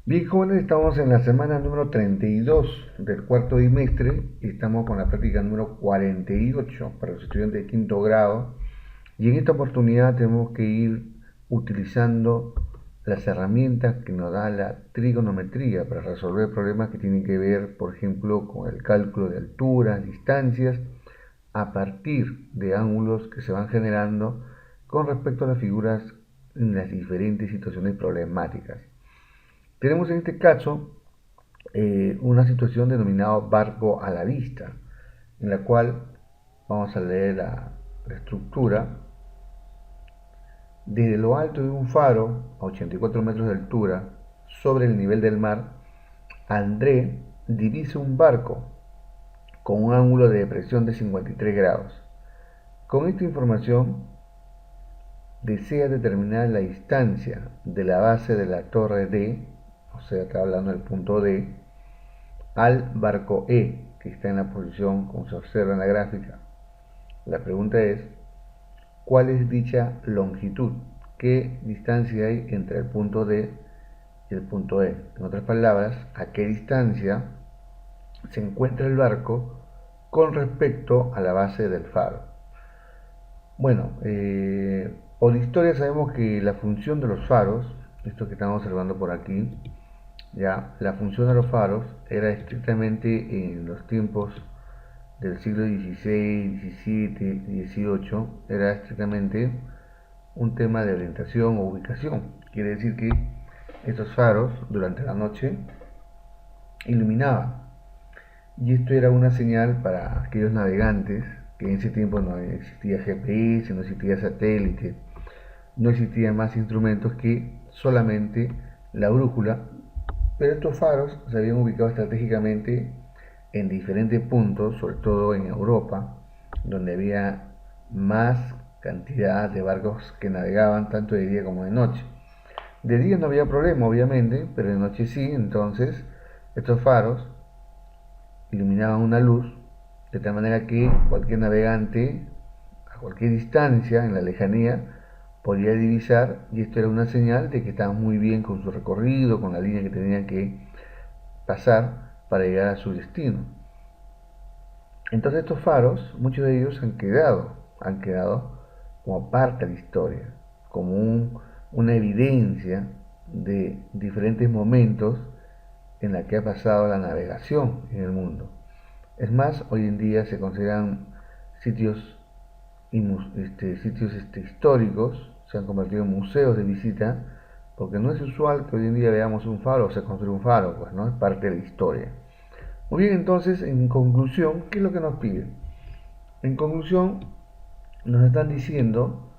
Bien, jóvenes, estamos en la semana número 32 del cuarto trimestre y estamos con la práctica número 48 para los estudiantes de quinto grado. Y en esta oportunidad tenemos que ir utilizando las herramientas que nos da la trigonometría para resolver problemas que tienen que ver, por ejemplo, con el cálculo de alturas, distancias, a partir de ángulos que se van generando con respecto a las figuras en las diferentes situaciones problemáticas. Tenemos en este caso una situación denominada barco a la vista, en la cual vamos a leer la estructura. Desde lo alto de un faro, a 84 metros de altura, sobre el nivel del mar, André divisa un barco con un ángulo de depresión de 53 grados. Con esta información, desea determinar la distancia de la base de la torre D, o sea, está hablando del punto D, al barco E, que está en la posición como se observa en la gráfica. La pregunta es, ¿cuál es dicha longitud? ¿Qué distancia hay entre el punto D y el punto E? En otras palabras, ¿a qué distancia se encuentra el barco con respecto a la base del faro? Bueno, por historia sabemos que la función de los faros, esto que estamos observando por aquí, ya, la función de los faros era estrictamente en los tiempos del siglo XVI, XVII, XVIII, era estrictamente un tema de orientación o ubicación. Quiere decir que estos faros durante la noche iluminaban. Y esto era una señal para aquellos navegantes que en ese tiempo no existía GPS, no existía satélite, no existían más instrumentos que solamente la brújula, pero estos faros se habían ubicado estratégicamente en diferentes puntos, sobre todo en Europa, donde había más cantidad de barcos que navegaban tanto de día como de noche. De día no había problema, obviamente, pero de noche sí, entonces estos faros iluminaban una luz de tal manera que cualquier navegante a cualquier distancia en la lejanía podía divisar, y esto era una señal de que estaban muy bien con su recorrido, con la línea que tenían que pasar para llegar a su destino. Entonces estos faros, muchos de ellos han quedado como parte de la historia, como una evidencia de diferentes momentos en la que ha pasado la navegación en el mundo. Es más, hoy en día se consideran sitios, históricos, se han convertido en museos de visita, porque no es usual que hoy en día veamos un faro o se construye un faro, pues no es parte de la historia. Muy bien, entonces, en conclusión, ¿qué es lo que nos piden? En conclusión, nos están diciendo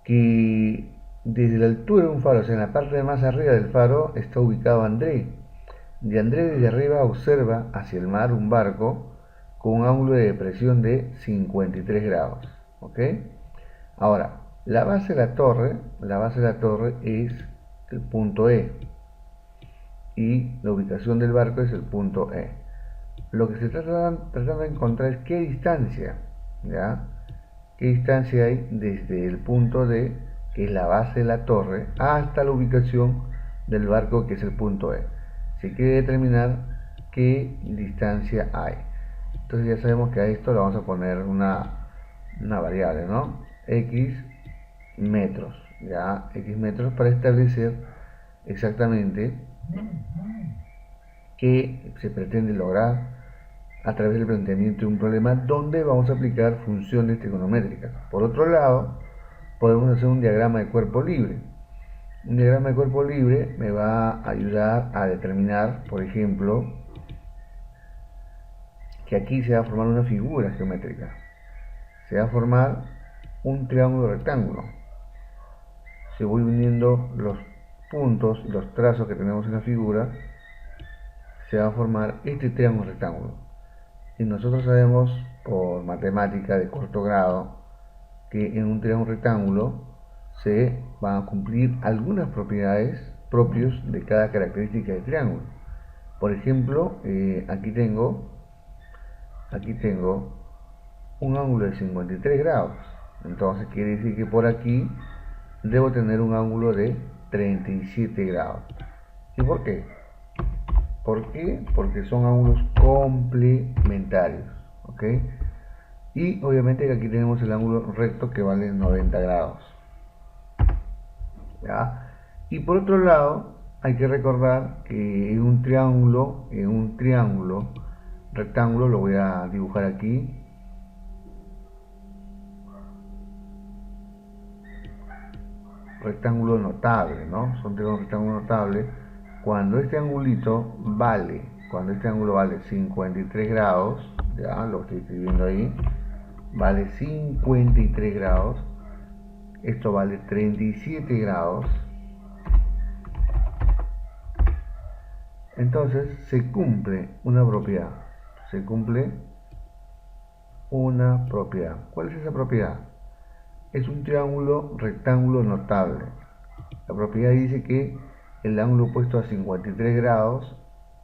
que desde la altura de un faro, o sea, en la parte más arriba del faro, está ubicado André. Y André desde arriba observa hacia el mar un barco con un ángulo de depresión de 53 grados. ¿Ok? Ahora, la base de la torre es el punto E y la ubicación del barco es el punto E. Lo que se está tratando de encontrar es qué distancia, ¿ya? ¿Qué distancia hay desde el punto D, que es la base de la torre, hasta la ubicación del barco, que es el punto E? Se quiere determinar qué distancia hay. Entonces ya sabemos que a esto le vamos a poner una variable, ¿no? X metros, ya, X metros para establecer exactamente qué se pretende lograr a través del planteamiento de un problema donde vamos a aplicar funciones trigonométricas. Por otro lado, podemos hacer un diagrama de cuerpo libre. Un diagrama de cuerpo libre me va a ayudar a determinar, por ejemplo, que aquí se va a formar una figura geométrica. Se va a formar un triángulo rectángulo. Si voy uniendo los puntos y los trazos que tenemos en la figura, se va a formar este triángulo rectángulo. Y nosotros sabemos por matemática de corto grado que en un triángulo rectángulo se van a cumplir algunas propiedades propios de cada característica del triángulo. Por ejemplo, aquí tengo un ángulo de 53 grados. Entonces quiere decir que por aquí debo tener un ángulo de 37 grados. ¿Y por qué? ¿Por qué? Porque son ángulos complementarios, ¿ok? Y obviamente aquí tenemos el ángulo recto que vale 90 grados, ¿ya? Y por otro lado, hay que recordar que en un triángulo rectángulo, lo voy a dibujar aquí, rectángulo notable, ¿no? Son triángulos rectángulos notables. Cuando este ángulo vale 53 grados, ya lo estoy escribiendo ahí, vale 53 grados, esto vale 37 grados, entonces se cumple una propiedad, ¿Cuál es esa propiedad? Es un triángulo rectángulo notable. La propiedad dice que el ángulo opuesto a 53 grados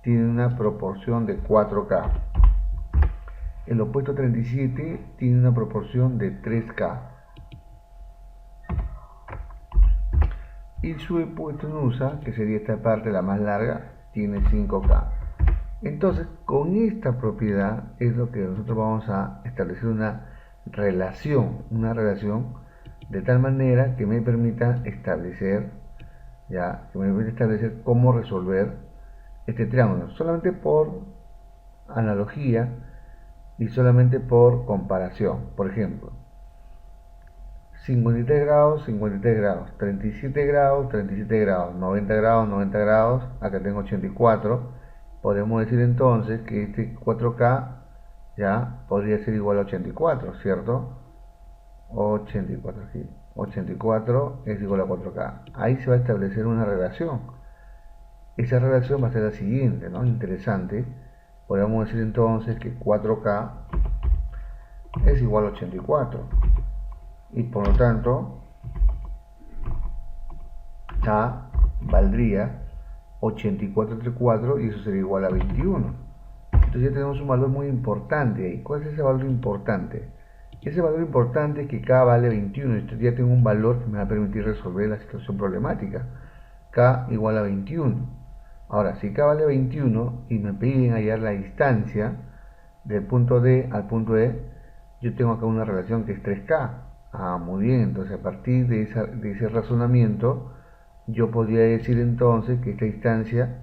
tiene una proporción de 4K. El opuesto a 37 tiene una proporción de 3K. Y su hipotenusa, que sería esta parte la más larga, tiene 5K. Entonces, con esta propiedad es lo que nosotros vamos a establecer una relación de tal manera que me permita establecer cómo resolver este triángulo, solamente por analogía y solamente por comparación. Por ejemplo, 53 grados, 53 grados, 37 grados, 37 grados, 90 grados, 90 grados, acá tengo 84. Podemos decir entonces que este 4K ya podría ser igual a 84, ¿cierto? 84 aquí. 84 es igual a 4K. Ahí se va a establecer una relación. Esa relación va a ser la siguiente, ¿no? Interesante. Podemos decir entonces que 4K es igual a 84. Y por lo tanto, K valdría 84 entre 4 y eso sería igual a 21. Entonces ya tenemos un valor muy importante ahí. ¿Cuál es ese valor importante? Ese valor importante es que K vale 21. Entonces ya tengo un valor que me va a permitir resolver la situación problemática. K igual a 21. Ahora, si K vale 21 y me piden hallar la distancia del punto D al punto E, yo tengo acá una relación que es 3K. Ah, muy bien. Entonces a partir de ese razonamiento, yo podría decir entonces que esta distancia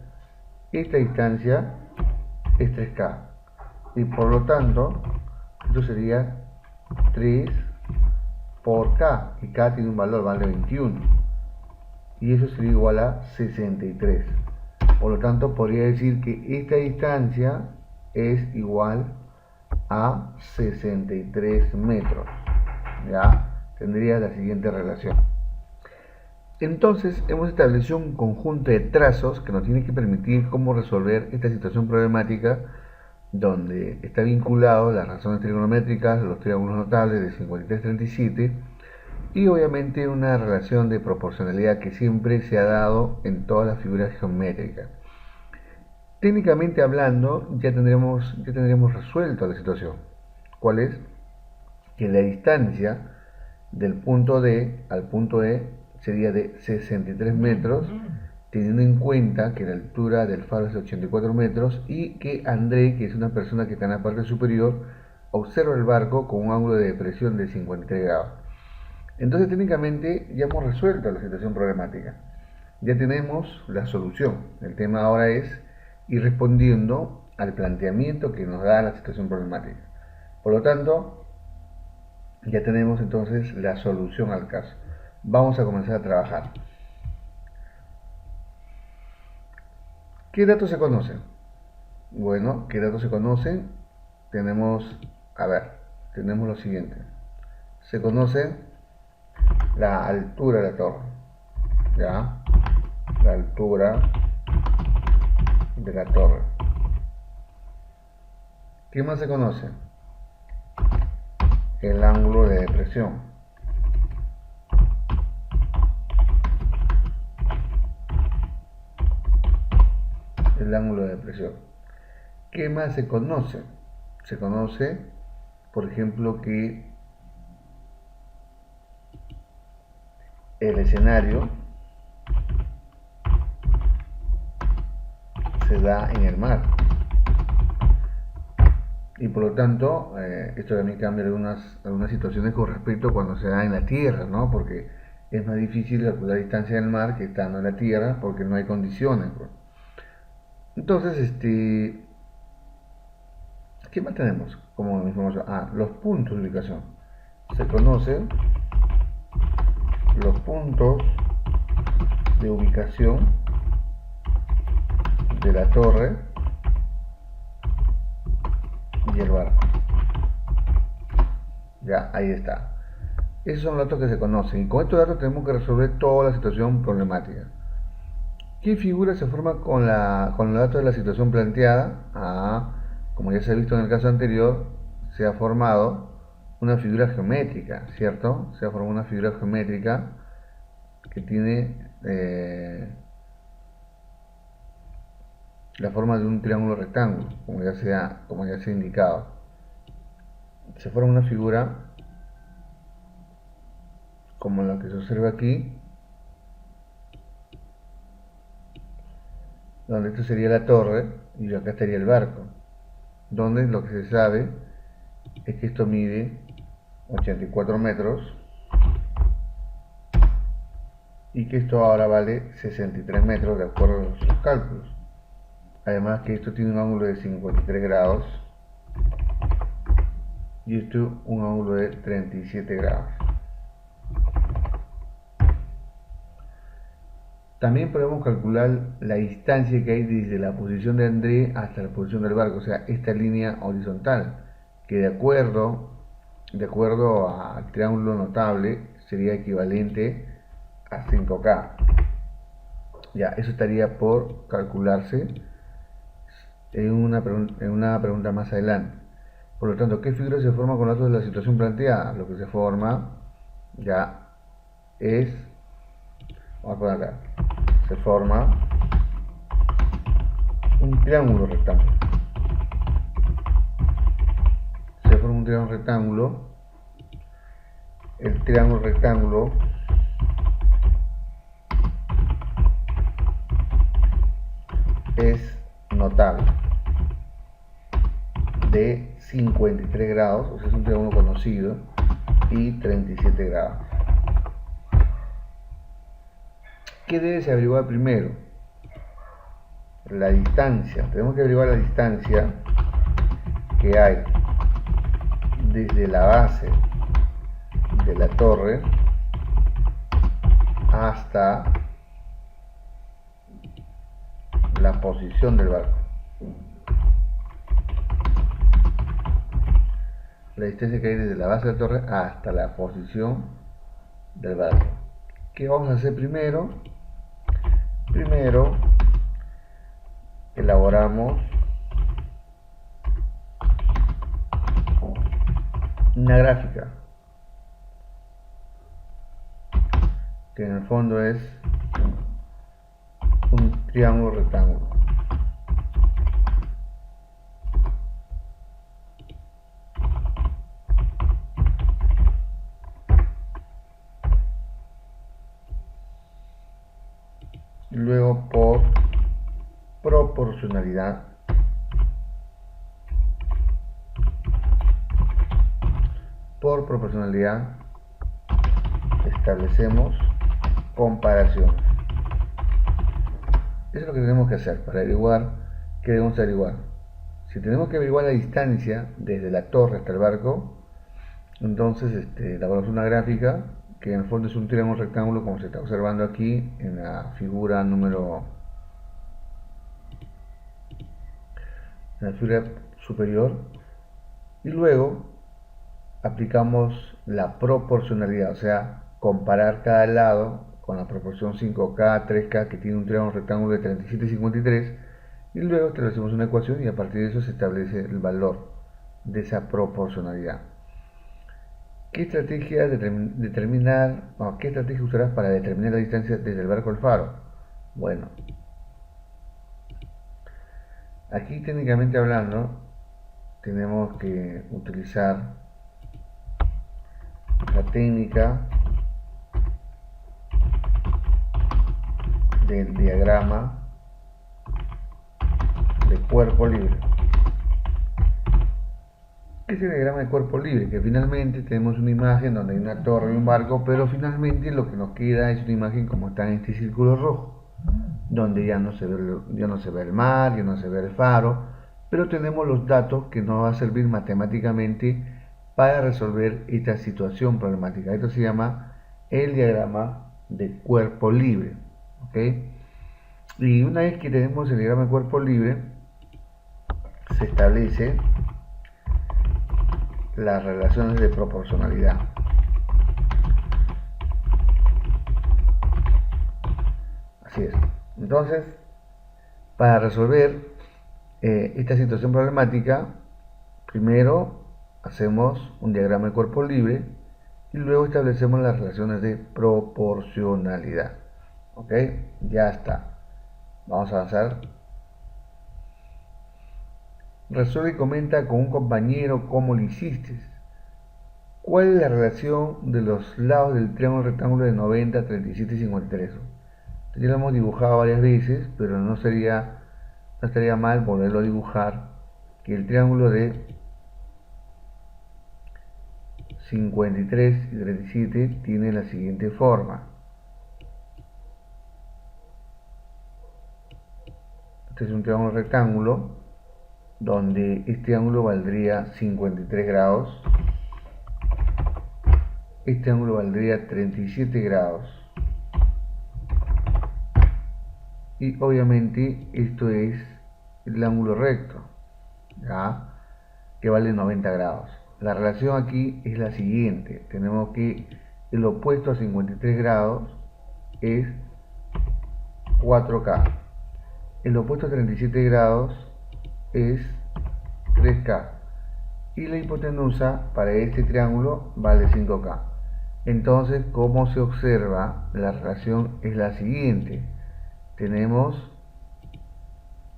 es 3K. Y por lo tanto, esto sería 3 por K. Y K tiene un valor, vale 21. Y eso sería igual a 63. Por lo tanto, podría decir que esta distancia es igual a 63 metros. Ya tendría la siguiente relación. Entonces hemos establecido un conjunto de trazos que nos tiene que permitir cómo resolver esta situación problemática, donde está vinculado las razones trigonométricas, los triángulos notables de 53-37 y obviamente una relación de proporcionalidad que siempre se ha dado en todas las figuras geométricas. Técnicamente hablando, ya tendremos resuelto la situación. ¿Cuál es? Que la distancia del punto D al punto E sería de 63 metros, teniendo en cuenta que la altura del faro es de 84 metros y que André, que es una persona que está en la parte superior, observa el barco con un ángulo de depresión de 53 grados. Entonces técnicamente ya hemos resuelto la situación problemática. Ya tenemos la solución. El tema ahora es ir respondiendo al planteamiento que nos da la situación problemática. Por lo tanto, ya tenemos entonces la solución al caso. Vamos a comenzar a trabajar. ¿Qué datos se conocen? Bueno, ¿qué datos se conocen? Tenemos lo siguiente. Se conoce la altura de la torre. ¿Ya? La altura de la torre. ¿Qué más se conoce? El ángulo de depresión. El ángulo de depresión. ¿Qué más se conoce? Se conoce, por ejemplo, que el escenario se da en el mar. Y por lo tanto, esto también cambia algunas situaciones con respecto a cuando se da en la tierra, ¿no? Porque es más difícil calcular distancia del mar que estando en la tierra porque no hay condiciones, pues. Entonces, ¿qué más tenemos como información? Los puntos de ubicación. Se conocen los puntos de ubicación de la torre y el barco. Ya, ahí está. Esos son los datos que se conocen y con estos datos tenemos que resolver toda la situación problemática. ¿Qué figura se forma con los datos de la situación planteada? Como ya se ha visto en el caso anterior, se ha formado una figura geométrica, ¿cierto? Se ha formado una figura geométrica que tiene la forma de un triángulo rectángulo, como ya se ha indicado. Se forma una figura como la que se observa aquí, donde esto sería la torre y acá estaría el barco, donde lo que se sabe es que esto mide 84 metros y que esto ahora vale 63 metros de acuerdo a nuestros cálculos. Además que esto tiene un ángulo de 53 grados y esto un ángulo de 37 grados. También podemos calcular la distancia que hay desde la posición de André hasta la posición del barco, o sea, esta línea horizontal, que de acuerdo al triángulo notable sería equivalente a 5K. Ya, eso estaría por calcularse en una pregunta más adelante. Por lo tanto, ¿qué figura se forma con los datos de la situación planteada? Lo que se forma ya es, vamos a poner acá, se forma un triángulo rectángulo. Se forma un triángulo rectángulo. El triángulo rectángulo es notable, de 53 grados, o sea, es un triángulo conocido, y 37 grados. ¿Qué debes averiguar primero? La distancia. Tenemos que averiguar la distancia que hay desde la base de la torre hasta la posición del barco. La distancia que hay desde la base de la torre hasta la posición del barco. ¿Qué vamos a hacer primero? Primero elaboramos una gráfica que en el fondo es un triángulo rectángulo. Y luego por proporcionalidad establecemos comparaciones. Eso es lo que tenemos que hacer para averiguar qué debemos averiguar. Si tenemos que averiguar la distancia desde la torre hasta el barco, entonces elaboramos una gráfica que en el fondo es un triángulo rectángulo como se está observando aquí en la figura superior, y luego aplicamos la proporcionalidad, o sea, comparar cada lado con la proporción 5K, 3K que tiene un triángulo rectángulo de 37 y 53, y luego establecemos una ecuación y a partir de eso se establece el valor de esa proporcionalidad. ¿Qué estrategia qué estrategia usarás para determinar la distancia desde el barco al faro? Bueno, aquí técnicamente hablando tenemos que utilizar la técnica del diagrama cuerpo libre. ¿Qué es el diagrama de cuerpo libre? Que finalmente tenemos una imagen donde hay una torre y un barco, pero finalmente lo que nos queda es una imagen como está en este círculo rojo, donde ya no se ve el mar, ya no se ve el faro, pero tenemos los datos que nos va a servir matemáticamente para resolver esta situación problemática. Esto se llama el diagrama de cuerpo libre. ¿Ok? Y una vez que tenemos el diagrama de cuerpo libre, se establece las relaciones de proporcionalidad. Así es. Entonces, para resolver esta situación problemática, primero hacemos un diagrama de cuerpo libre y luego establecemos las relaciones de proporcionalidad. ¿Ok? Ya está. Vamos a avanzar. Resuelve y comenta con un compañero cómo lo hiciste. ¿Cuál es la relación de los lados del triángulo rectángulo de 90, 37 y 53? Ya lo hemos dibujado varias veces, pero no estaría mal volverlo a dibujar, que el triángulo de 53 y 37 tiene la siguiente forma. Este es un triángulo rectángulo donde este ángulo valdría 53 grados, este ángulo valdría 37 grados y obviamente esto es el ángulo recto, ¿ya? Que vale 90 grados. La relación aquí es la siguiente: tenemos que el opuesto a 53 grados es 4K, el opuesto a 37 grados es 3K y la hipotenusa para este triángulo vale 5K. Entonces, como se observa, la relación es la siguiente: tenemos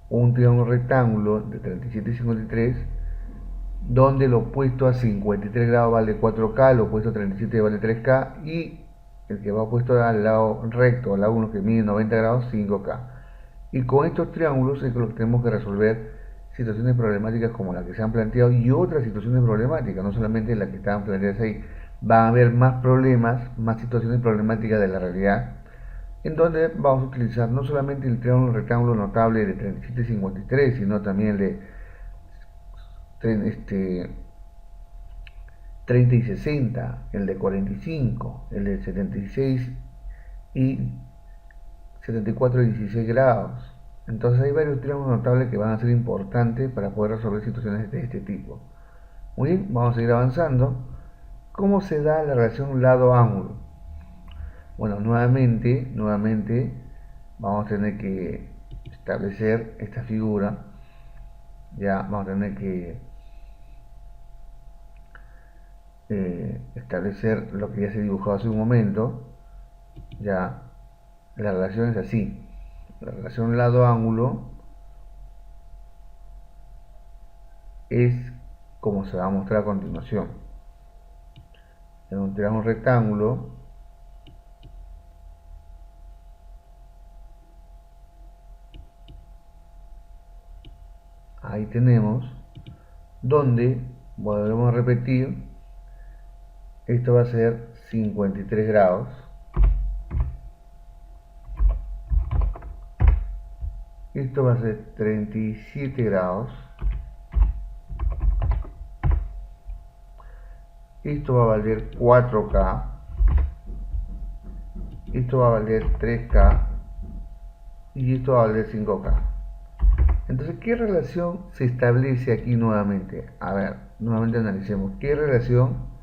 un triángulo rectángulo de 37 y 53 donde el opuesto a 53 grados vale 4K, el opuesto a 37 vale 3K y el que va opuesto al lado recto, al lado 1 que mide 90 grados, 5K. Y con estos triángulos es lo que tenemos que resolver situaciones problemáticas como las que se han planteado y otras situaciones problemáticas, no solamente las que estaban planteadas ahí. Van a haber más problemas, más situaciones problemáticas de la realidad, en donde vamos a utilizar no solamente el triángulo rectángulo notable de 37 y 53, sino también el de 30 y 60, el de 45, el de 76 y 74 y 16 grados. Entonces hay varios triángulos notables que van a ser importantes para poder resolver situaciones de este tipo. Muy bien, vamos a seguir avanzando. ¿Cómo se da la relación lado-ángulo? Bueno, nuevamente vamos a tener que establecer esta figura. Ya vamos a tener que establecer lo que ya se dibujó hace un momento. Ya la relación es así: la relación lado-ángulo es como se va a mostrar a continuación. En un triángulo rectángulo, ahí tenemos donde, volvemos a repetir, esto va a ser 53 grados, esto va a ser 37 grados, esto va a valer 4K, esto va a valer 3K y esto va a valer 5K. Entonces, ¿qué relación se establece aquí nuevamente? A ver, nuevamente analicemos. ¿Qué relación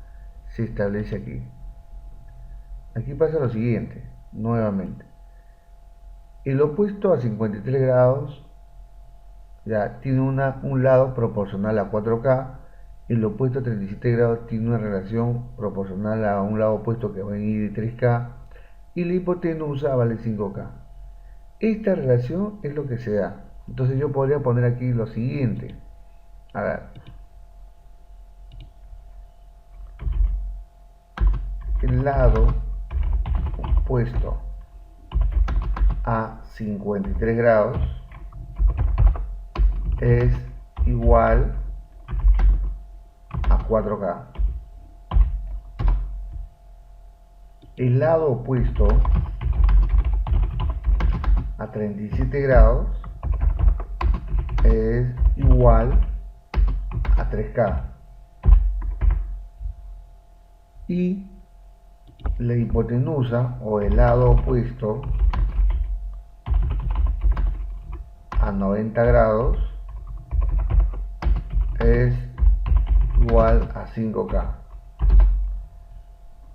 se establece aquí? Aquí pasa lo siguiente, nuevamente. El opuesto a 53 grados ya tiene un lado proporcional a 4K. El opuesto a 37 grados tiene una relación proporcional a un lado opuesto que va a ir de 3K. Y la hipotenusa vale 5K. Esta relación es lo que se da. Entonces yo podría poner aquí lo siguiente. A ver. El lado opuesto a 53 grados es igual a 4K. El lado opuesto a 37 grados es igual a 3K. Y la hipotenusa o el lado opuesto a 90 grados es igual a 5K.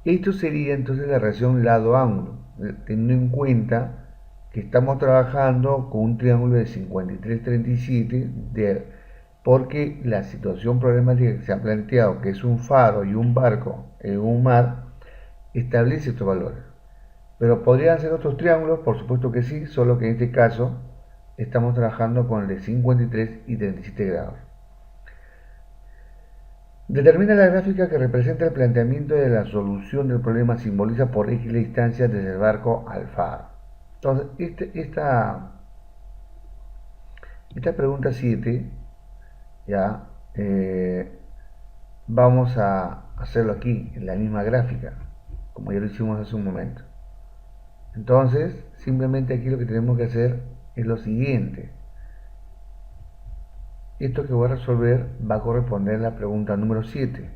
Esto sería entonces la relación lado-ángulo, teniendo en cuenta que estamos trabajando con un triángulo de 53-37 porque la situación problemática que se ha planteado, que es un faro y un barco en un mar, establece estos valores. Pero podrían ser otros triángulos, por supuesto que sí, solo que en este caso estamos trabajando con el de 53 y 37 grados. Determina la gráfica que representa el planteamiento de la solución del problema, simboliza por X la distancia desde el barco al faro. Entonces, esta pregunta 7, ya, vamos a hacerlo aquí, en la misma gráfica, como ya lo hicimos hace un momento. Entonces, simplemente aquí lo que tenemos que hacer es lo siguiente. Esto que voy a resolver va a corresponder a la pregunta número 7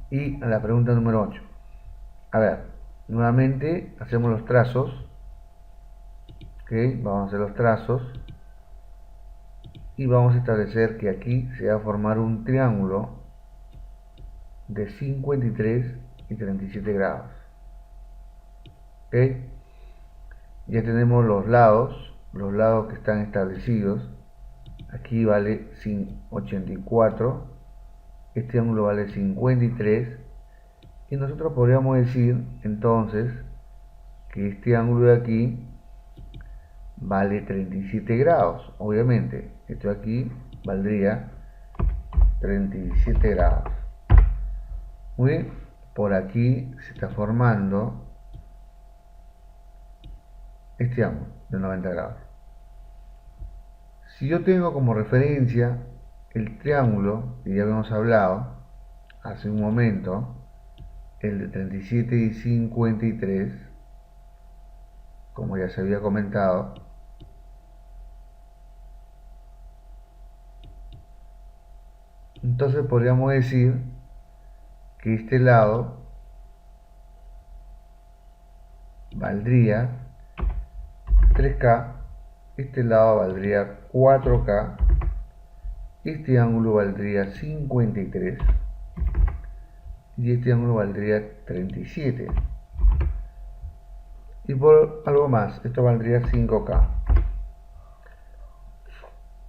y a la pregunta número 8. A ver, nuevamente hacemos los trazos. Ok, vamos a hacer los trazos y vamos a establecer que aquí se va a formar un triángulo de 53 y 37 grados. Ok, ya tenemos los lados que están establecidos. Aquí vale 84, este ángulo vale 53 y nosotros podríamos decir entonces que este ángulo de aquí vale 37 grados. Obviamente esto de aquí valdría 37 grados. Muy bien, por aquí se está formando este ángulo de 90 grados. Si yo tengo como referencia el triángulo que ya habíamos hablado hace un momento, el de 37 y 53, como ya se había comentado, entonces podríamos decir que este lado valdría 3K, este lado valdría 4K, este ángulo valdría 53 y este ángulo valdría 37. Y por algo más, esto valdría 5K.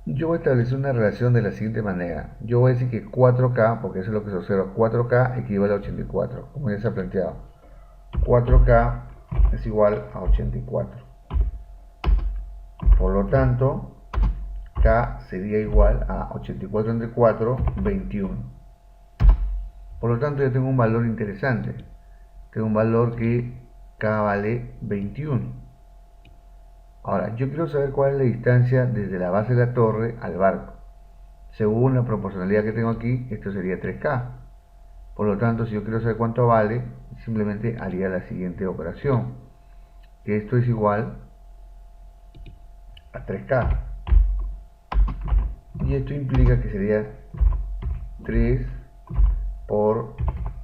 Yo voy a establecer una relación de la siguiente manera. Yo voy a decir que 4K, porque eso es lo que se observa, 4K equivale a 84, como ya se ha planteado. 4K es igual a 84. Por lo tanto, K sería igual a 84 entre 4, 21. Por lo tanto, yo tengo un valor interesante. Tengo un valor que K vale 21. Ahora, yo quiero saber cuál es la distancia desde la base de la torre al barco. Según la proporcionalidad que tengo aquí, esto sería 3K. Por lo tanto, si yo quiero saber cuánto vale, simplemente haría la siguiente operación. Que esto es igual a 3K. Y esto implica que sería 3 por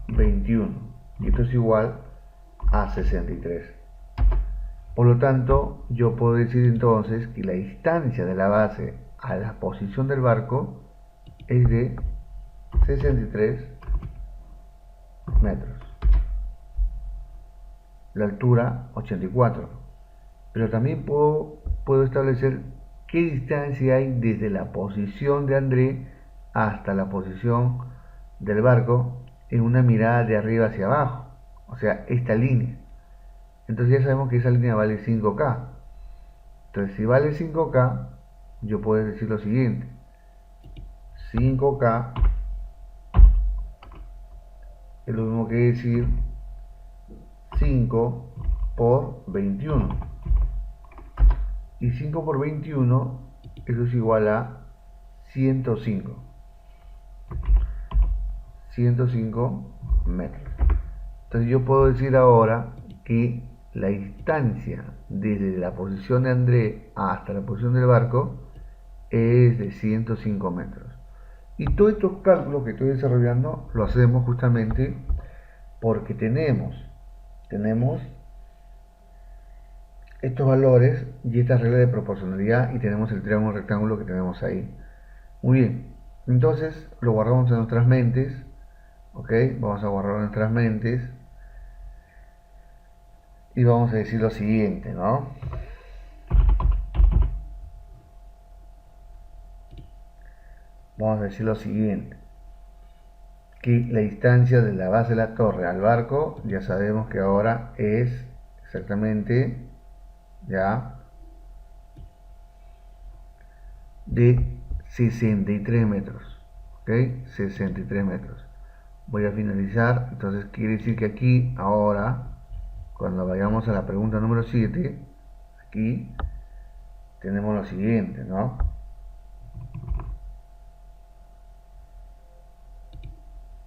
21. Y esto es igual a 63. Por lo tanto, yo puedo decir entonces que la distancia de la base a la posición del barco es de 63 metros. La altura 84. Pero también puedo establecer qué distancia hay desde la posición de André hasta la posición del barco en una mirada de arriba hacia abajo, o sea, esta línea. Entonces ya sabemos que esa línea vale 5K. Entonces si vale 5K, yo puedo decir lo siguiente: 5K es lo mismo que decir 5 por 21. Y 5 por 21 eso es igual a 105 metros. Entonces yo puedo decir ahora que la distancia desde la posición de André hasta la posición del barco es de 105 metros. Y todos estos cálculos que estoy desarrollando lo hacemos justamente porque tenemos estos valores y esta regla de proporcionalidad y tenemos el triángulo rectángulo que tenemos ahí. Muy bien, entonces lo guardamos en nuestras mentes, ok, vamos a guardarlo en nuestras mentes y vamos a decir lo siguiente, ¿no? Vamos a decir lo siguiente, que la distancia de la base de la torre al barco ya sabemos que ahora es exactamente ya de 63 metros, ok, 63 metros. Voy a finalizar, entonces quiere decir que aquí ahora cuando vayamos a la pregunta número 7 aquí tenemos lo siguiente, ¿no?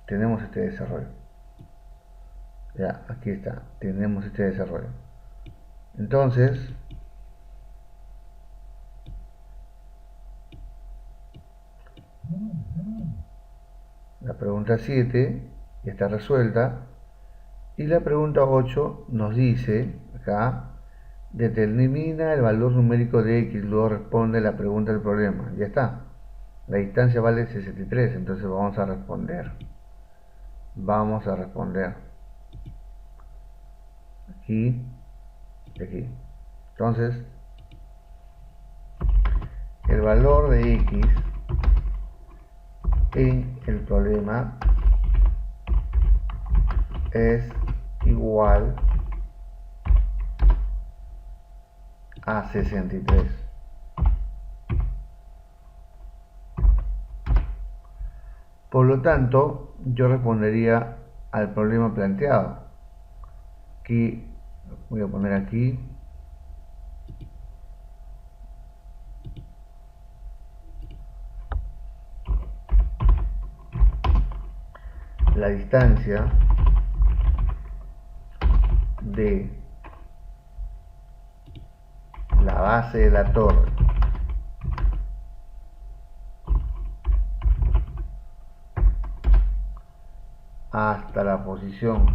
Tenemos este desarrollo. Ya, aquí está, tenemos este desarrollo. Entonces, la pregunta 7 ya está resuelta. Y la pregunta 8 nos dice, acá, determina el valor numérico de x, luego responde la pregunta del problema. Ya está. La distancia vale 63, entonces vamos a responder. Vamos a responder. Aquí y aquí. Entonces, el valor de x en el problema es igual a 63. Por lo tanto, yo respondería al problema planteado. Aquí voy a poner aquí la distancia de la base de la torre hasta la posición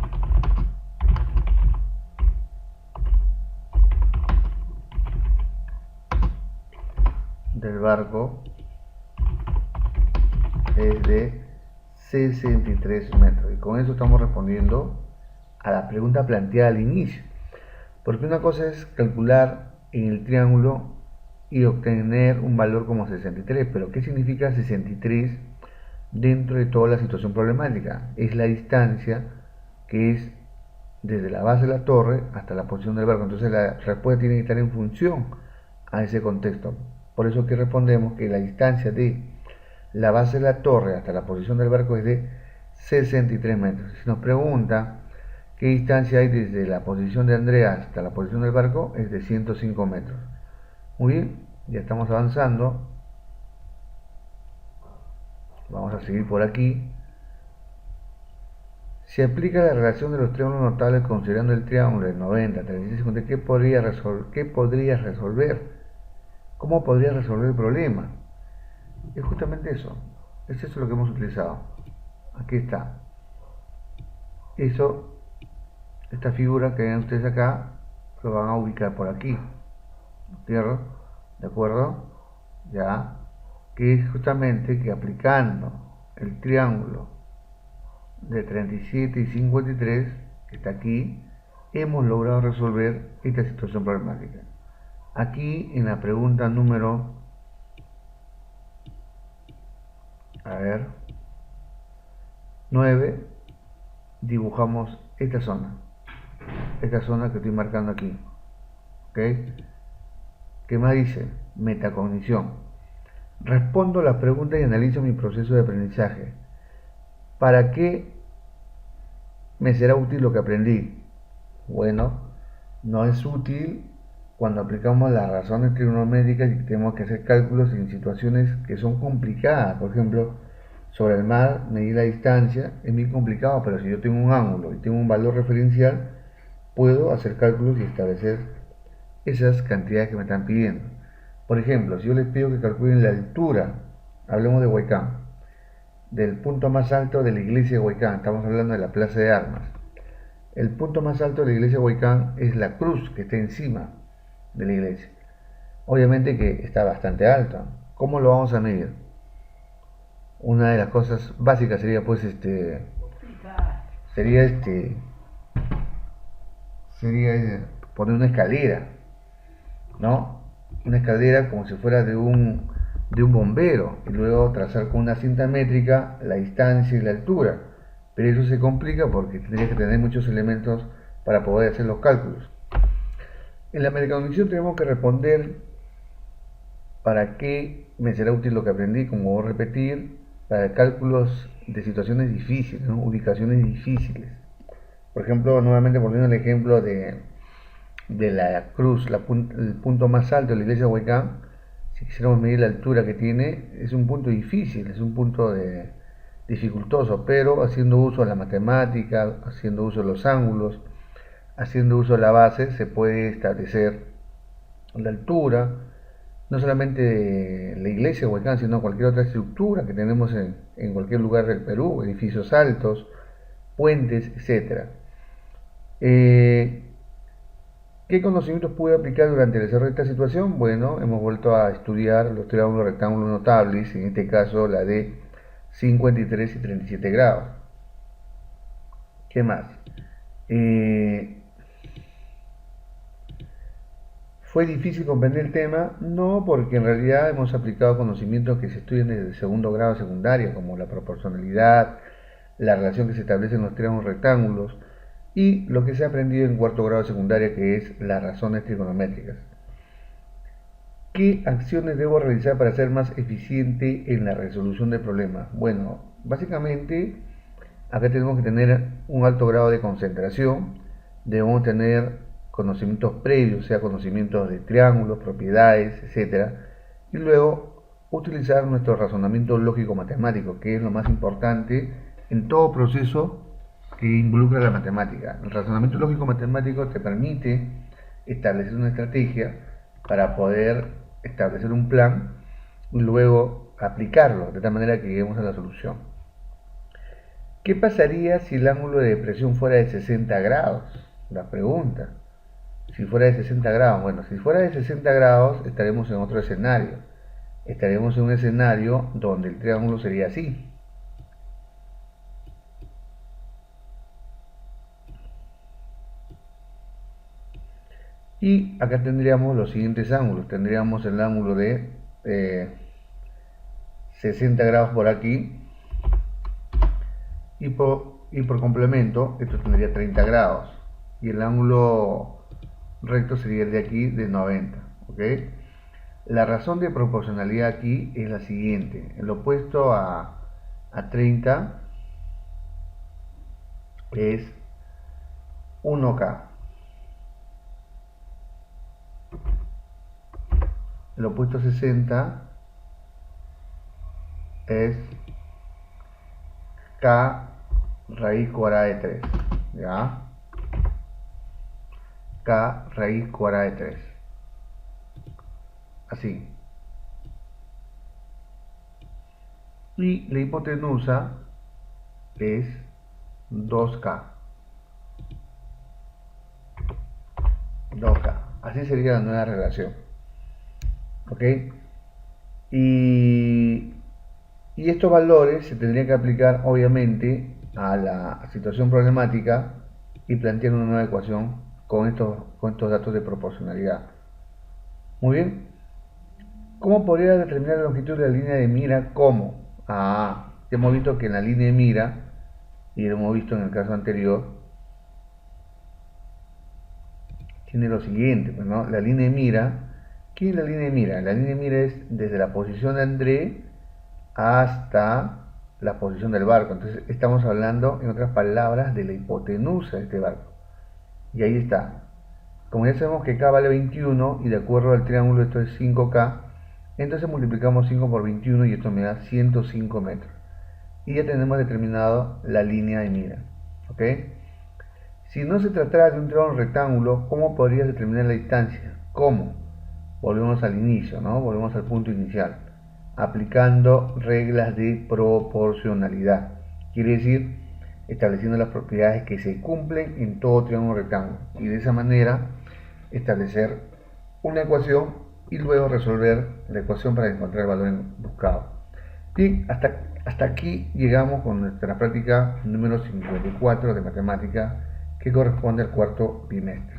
del barco es de 63 metros. Y con eso estamos respondiendo a la pregunta planteada al inicio. Porque una cosa es calcular en el triángulo y obtener un valor como 63, pero ¿qué significa 63 dentro de toda la situación problemática? Es la distancia que es desde la base de la torre hasta la posición del barco. Entonces la respuesta tiene que estar en función a ese contexto. Por eso que respondemos que la distancia de la base de la torre hasta la posición del barco es de 63 metros. Si nos pregunta qué distancia hay desde la posición de Andrea hasta la posición del barco, es de 105 metros. Muy bien, ya estamos avanzando. Vamos a seguir por aquí. Si aplica la relación de los triángulos notables considerando el triángulo de 90, 36, 50, ¿qué podría resolver? ¿Cómo podría resolver el problema? Es justamente eso. Es eso lo que hemos utilizado. Aquí está. Eso, esta figura que ven ustedes acá, lo van a ubicar por aquí. ¿De acuerdo? Ya. Que es justamente que aplicando el triángulo de 37 y 53, que está aquí, hemos logrado resolver esta situación problemática. Aquí en la pregunta número 9 dibujamos esta zona que estoy marcando aquí, ¿ok? ¿Qué más dice? Metacognición. Respondo la pregunta y analizo mi proceso de aprendizaje. ¿Para qué me será útil lo que aprendí? Bueno, no es útil cuando aplicamos las razones trigonométricas y tenemos que hacer cálculos en situaciones que son complicadas. Por ejemplo, sobre el mar, medir la distancia es muy complicado, pero si yo tengo un ángulo y tengo un valor referencial, puedo hacer cálculos y establecer esas cantidades que me están pidiendo. Por ejemplo, si yo les pido que calculen la altura, hablemos de Huaycán, del punto más alto de la iglesia de Huaycán, estamos hablando de la Plaza de Armas. El punto más alto de la iglesia de Huaycán es la cruz que está encima de la iglesia. Obviamente que está bastante alto. ¿Cómo lo vamos a medir? Una de las cosas básicas sería pues sería poner una escalera, ¿no? Una escalera como si fuera de un bombero y luego trazar con una cinta métrica la distancia y la altura. Pero eso se complica porque tendría que tener muchos elementos para poder hacer los cálculos. En la mercadonización tenemos que responder para qué me será útil lo que aprendí, como voy a repetir, para cálculos de situaciones difíciles, ¿no? Ubicaciones difíciles. Por ejemplo, nuevamente volviendo al ejemplo de la cruz, el punto más alto de la iglesia de Huaycán, si quisiéramos medir la altura que tiene, es un punto difícil, es un punto dificultoso, pero haciendo uso de la matemática, haciendo uso de los ángulos, haciendo uso de la base, se puede establecer la altura, no solamente de la iglesia de Huaycán, sino cualquier otra estructura que tenemos en cualquier lugar del Perú, edificios altos, puentes, etc. ¿Qué conocimientos pude aplicar durante el desarrollo de esta situación? Bueno, hemos vuelto a estudiar los triángulos rectángulos notables, en este caso la de 53 y 37 grados. ¿Qué más? ¿Fue difícil comprender el tema? No, porque en realidad hemos aplicado conocimientos que se estudian desde el segundo grado secundario, como la proporcionalidad, la relación que se establece en los triángulos rectángulos, y lo que se ha aprendido en cuarto grado de secundaria, que es las razones trigonométricas. ¿Qué acciones debo realizar para ser más eficiente en la resolución de problemas? Bueno, básicamente acá tenemos que tener un alto grado de concentración, debemos tener conocimientos previos, o sea, conocimientos de triángulos, propiedades, etcétera, y luego utilizar nuestro razonamiento lógico-matemático, que es lo más importante en todo proceso que involucra la matemática. El razonamiento lógico-matemático te permite establecer una estrategia para poder establecer un plan y luego aplicarlo de tal manera que lleguemos a la solución. ¿Qué pasaría si el ángulo de depresión fuera de 60 grados? La pregunta. Si fuera de 60 grados, bueno, si fuera de 60 grados estaremos en otro escenario. Estaremos en un escenario donde el triángulo sería así. Y acá tendríamos los siguientes ángulos. Tendríamos el ángulo de 60 grados por aquí. Y por complemento, esto tendría 30 grados. Y el ángulo recto sería el de aquí de 90. ¿Ok? La razón de proporcionalidad aquí es la siguiente. El opuesto a 30 es 1K. El opuesto a 60 es K raíz cuadrada de 3. ¿Ya? K raíz cuadrada de 3. Así. Y la hipotenusa es 2K. 2K. Así sería la nueva relación. ¿Ok? Y estos valores se tendrían que aplicar obviamente a la situación problemática y plantear una nueva ecuación con estos datos de proporcionalidad. Muy bien. ¿Cómo podría determinar la longitud de la línea de mira? ¿Cómo? Hemos visto que en la línea de mira, y lo hemos visto en el caso anterior, tiene lo siguiente, pues, ¿no? La línea de mira, ¿qué es la línea de mira? La línea de mira es desde la posición de André hasta la posición del barco. Entonces estamos hablando, en otras palabras, de la hipotenusa de este barco. Y ahí está. Como ya sabemos que K vale 21 y de acuerdo al triángulo esto es 5K, entonces multiplicamos 5 por 21 y esto me da 105 metros. Y ya tenemos determinado la línea de mira. ¿Ok? Si no se tratara de un triángulo rectángulo, ¿cómo podrías determinar la distancia? ¿Cómo? Volvemos al inicio, ¿no? Volvemos al punto inicial. Aplicando reglas de proporcionalidad. Quiere decir, estableciendo las propiedades que se cumplen en todo triángulo rectángulo. Y de esa manera, establecer una ecuación y luego resolver la ecuación para encontrar el valor buscado. Bien, hasta aquí llegamos con nuestra práctica número 54 de matemática, que corresponde al cuarto bimestre.